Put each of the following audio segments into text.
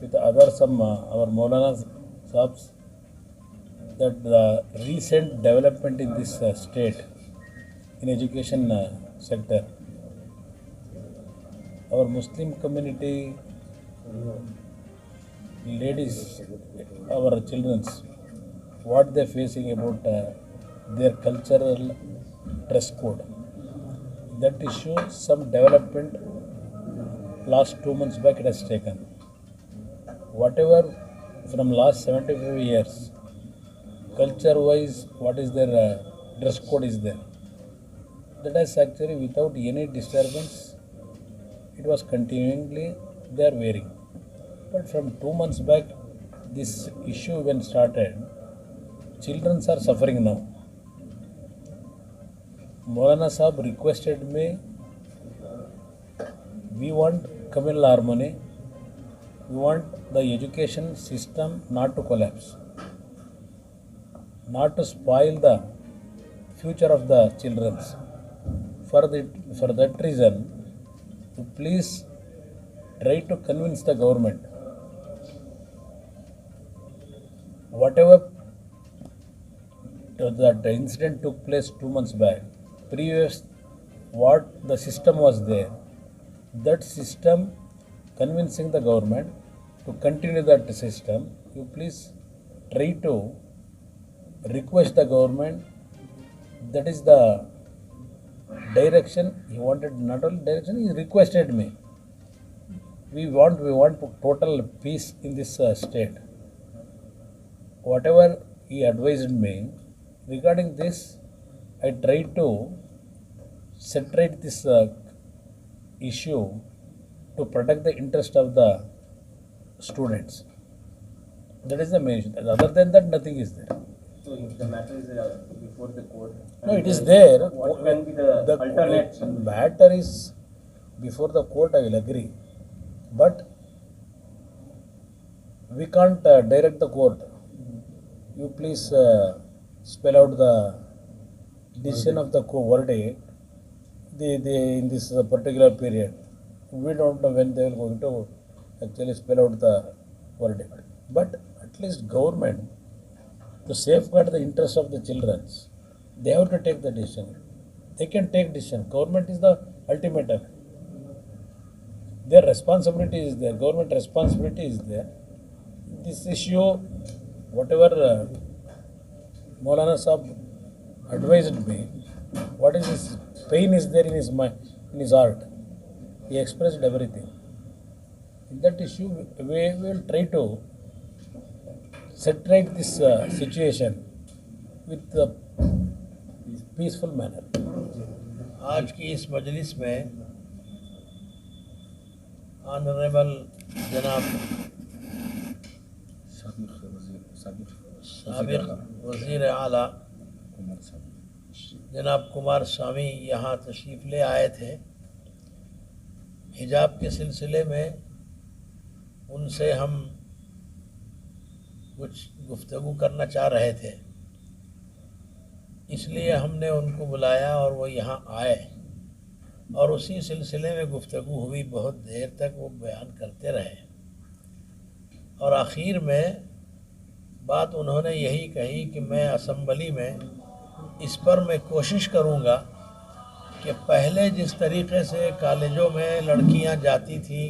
with other some our Maulana Saabs that the recent development in this state in education sector, our Muslim community ladies, our children's, what they're facing about their cultural dress code. That issue, some development last 2 months back it has taken. Whatever from last 75 years, culture-wise, what is their dress code is there. That is actually without any disturbance, it was continually they are wearing. But from 2 months back, this issue when started, children are suffering now. Maulana Sahab requested me, we want communal harmony, we want the education system not to collapse, not to spoil the future of the children. For that reason, to please try to convince the government, whatever that incident took place 2 months back, previous what the system was there, that system convincing the government to continue that system, you please try to request the government. That is the direction he wanted, not only direction, he requested me. We want total peace in this state. Whatever he advised me regarding this, I tried to separate this issue to protect the interest of the students. That is the main issue. Other than that, nothing is there. So if the matter is before the court, No, it is there. What can be the alternate? Matter is before the court, I will agree. But we can't direct the court. You please spell out the decision of the verdict in this particular period. We don't know when they will going to actually spell out the verdict. But at least government, to safeguard the interest of the children, they have to take the decision. They can take decision. Government is the ultimate. Their responsibility is there. Government responsibility is there. This issue, whatever Maulana Sahab advised me, what is his pain is there in his mind, in his heart. He expressed everything. In that issue, we will try to set right this situation with a peaceful manner. आज की इस मजलिस में honourable जनाब साबिक वज़ीर आला जनाब कुमार स्वामी यहाँ तशरीफ़ ले आए थे। हिजाब के सिलसिले में उनसे हम कुछ गुफ्तगू करना चाह रहे थे, इसलिए हमने उनको बुलाया और वो यहाँ आए और उसी सिलसिले में गुफ्तगू हुई। बहुत देर तक वो बयान करते रहे और आखिर में बात उन्होंने यही कही कि मैं असम्बली में इस पर मैं कोशिश करूँगा कि पहले जिस तरीक़े से कॉलेजों में लड़कियाँ जाती थी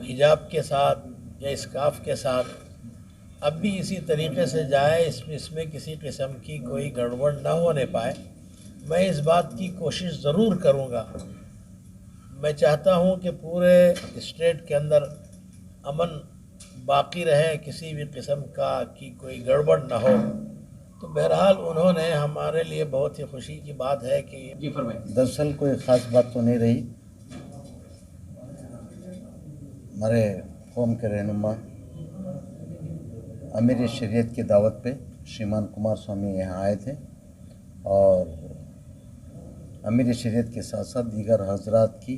हिजाब के साथ या स्कार्फ के साथ, अब भी इसी तरीक़े से जाए, इसमें किसी किस्म की कोई गड़बड़ न होने पाए। मैं इस बात की कोशिश ज़रूर करूँगा। मैं चाहता हूँ कि पूरे स्टेट के अंदर अमन बाकी रहे, किसी भी किस्म का की कोई गड़बड़ न हो। तो बहरहाल उन्होंने हमारे लिए बहुत ही खुशी की बात है कि जी फरमाइए। दरअसल कोई ख़ास बात तो नहीं रही। हमारे कौम के रहनुमा अमीर शरीयत की दावत पे श्रीमान कुमार स्वामी यहाँ आए थे और अमीर शरीयत के साथ साथ दीगर हजरात की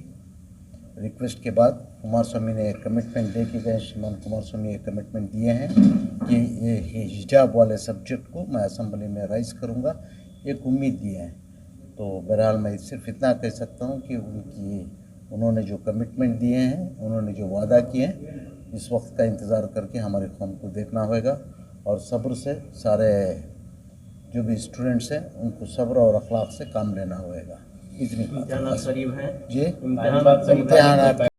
रिक्वेस्ट के बाद कुमार स्वामी ने एक कमिटमेंट दे के गए। श्रीमान कुमार स्वामी एक कमिटमेंट दिए हैं कि ये हिजाब वाले सब्जेक्ट को मैं असम्बली में राइज़ करूँगा, एक उम्मीद दिए हैं। तो बहरहाल मैं सिर्फ इतना कह सकता हूँ कि उनकी انہوں نے جو کمٹمنٹ دیے ہیں، انہوں نے جو وعدہ کیے ہیں، اس وقت کا انتظار کر کے ہماری قوم کو دیکھنا ہوئے گا اور صبر سے سارے جو بھی اسٹوڈنٹس ہیں ان کو صبر اور اخلاق سے کام لینا ہوئے گا. اتنی امتحانات قریب ہیں. جی امتحانات قریب ہیں. امتحانات